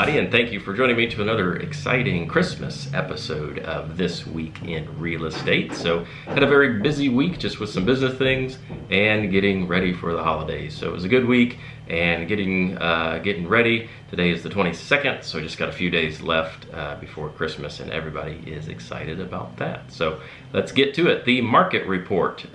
everybody, and thank you for joining me to another exciting Christmas episode of This Week in Real Estate. So, had a very busy week just with some business things and getting ready for the holidays. So it was a good week and getting ready. Today is the 22nd, so just got a few days left before Christmas, and everybody is excited about that. So let's get to it. The market report.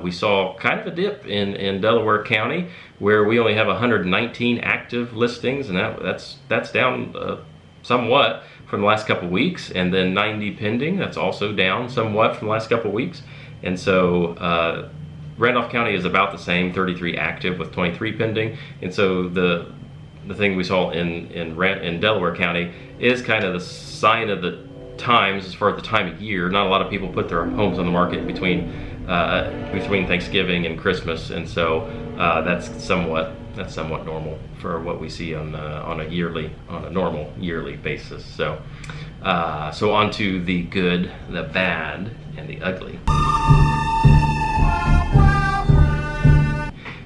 We saw kind of a dip in Delaware County, where we only have 119 active listings, and that's down somewhat from the last couple weeks, and then 90 pending. That's also down somewhat from the last couple weeks, and so Randolph County is about the same, 33 active with 23 pending. And so the thing we saw in Delaware County is kind of the sign of the times as far as the time of year. Not a lot of people put their homes on the market between Thanksgiving and Christmas, and so that's somewhat normal for what we see on a normal yearly basis. So on to the good, the bad, and the ugly.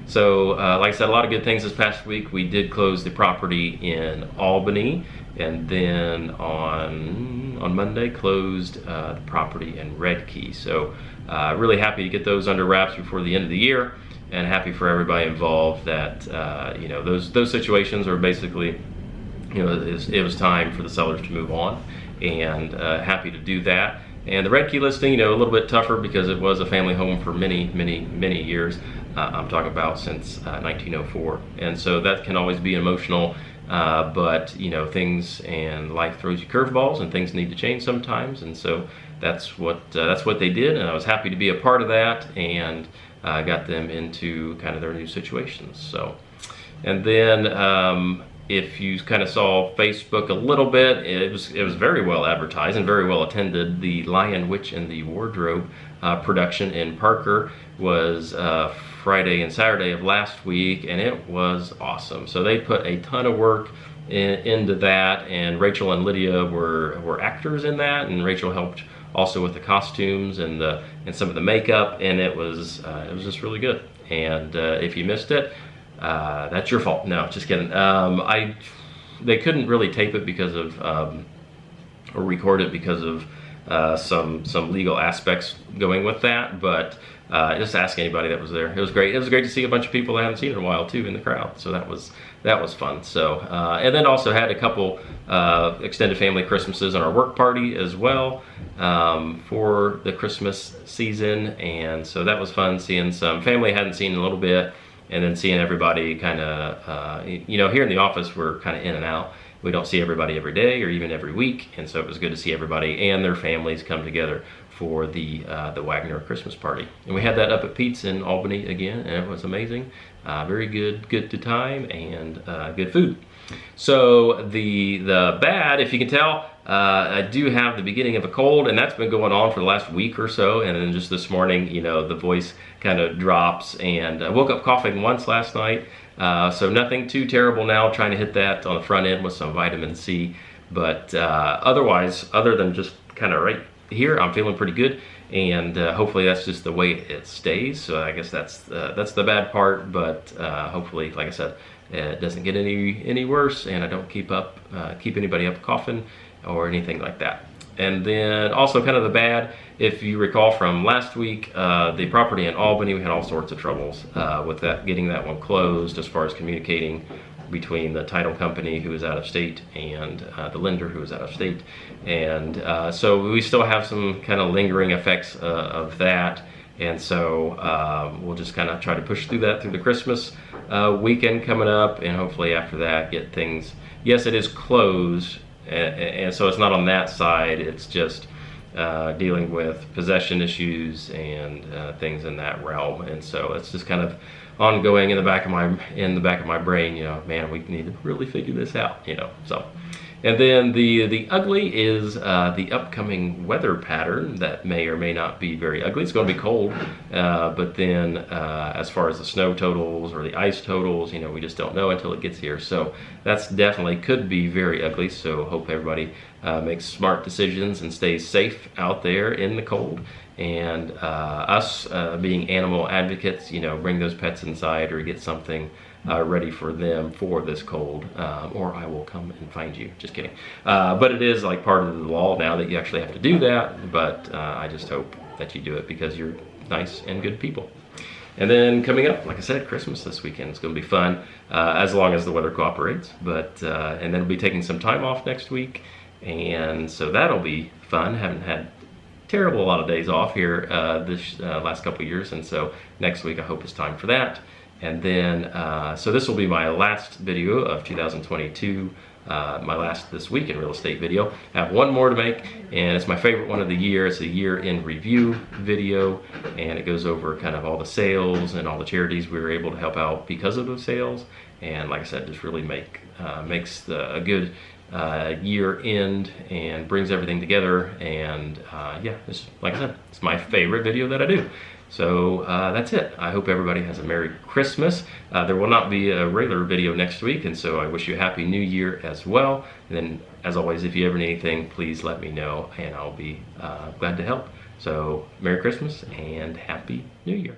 So, like I said, a lot of good things this past week. We did close the property in Albany, and then on Monday closed the property in Red Key. So, really happy to get those under wraps before the end of the year, and happy for everybody involved that those situations are basically, it was time for the sellers to move on, and happy to do that. And the Red Key listing, a little bit tougher because it was a family home for many, many, many years. I'm talking about since 1904, and so that can always be emotional. But things and life throws you curveballs, and things need to change sometimes. And so that's what they did, and I was happy to be a part of that, and got them into kind of their new situations. So, and then if you kind of saw Facebook a little bit, it was very well advertised and very well attended. The Lion, Witch, and the Wardrobe production in Parker was Friday and Saturday of last week, and it was awesome. So they put a ton of work into that, and Rachel and Lydia were actors in that, and Rachel helped also with the costumes and some of the makeup, and it was just really good. And if you missed it, that's your fault. No, just kidding. They couldn't really tape it because of or record it because of some legal aspects going with that, but just ask anybody that was there. It was great. It was great to see a bunch of people I haven't seen in a while too in the crowd. So that was fun. So and then also had a couple extended family Christmases on our work party as well for the Christmas season, and so that was fun, seeing some family I hadn't seen in a little bit, and then seeing everybody kind of here in the office we're kind of in and out. We don't see everybody every day or even every week, and so it was good to see everybody and their families come together for the Wagner Christmas party. And we had that up at Pete's in Albany again, and it was amazing. Very good time, and good food. So the bad, if you can tell, I do have the beginning of a cold, and that's been going on for the last week or so. And then just this morning, the voice kind of drops, and I woke up coughing once last night. So nothing too terrible now, trying to hit that on the front end with some vitamin C. But otherwise, other than just kind of right here, I'm feeling pretty good, and hopefully that's just the way it stays. So I guess that's the bad part, but hopefully, like I said, it doesn't get any worse, and I don't keep anybody up coughing or anything like that. And then also kind of the bad, if you recall from last week, the property in Albany, we had all sorts of troubles with that, getting that one closed as far as communicating between the title company, who is out of state, and the lender, who is out of state. And so we still have some kind of lingering effects of that. And so we'll just kind of try to push through that through the Christmas weekend coming up, and hopefully after that get things, yes, it is closed, and so it's not on that side, it's just dealing with possession issues and things in that realm. And so it's just kind of ongoing in the back of my brain, man, we need to really figure this out, so. And then the ugly is the upcoming weather pattern that may or may not be very ugly. It's going to be cold, but then as far as the snow totals or the ice totals, we just don't know until it gets here. So that's definitely could be very ugly. So hope everybody makes smart decisions and stays safe out there in the cold. And us being animal advocates, bring those pets inside or get something ready for them for this cold, or I will come and find you. Just kidding. But it is like part of the law now that you actually have to do that, but I just hope that you do it because you're nice and good people. And then coming up, like I said, Christmas this weekend. It's going to be fun, as long as the weather cooperates. But and then we'll be taking some time off next week, and so that'll be fun. Haven't had terrible a lot of days off here this last couple of years, and so next week I hope it's time for that. And then so this will be my last video of 2022. My last This Week in Real Estate video. I have one more to make, and it's my favorite one of the year. It's a year in review video, and it goes over kind of all the sales and all the charities we were able to help out because of those sales. And like I said, just really makes a good year end and brings everything together. And yeah, like I said, it's my favorite video that I do. So that's it. I hope everybody has a Merry Christmas. There will not be a regular video next week, and so I wish you a Happy New Year as well. And then, as always, if you ever need anything, please let me know, and I'll be glad to help. So, Merry Christmas and Happy New Year.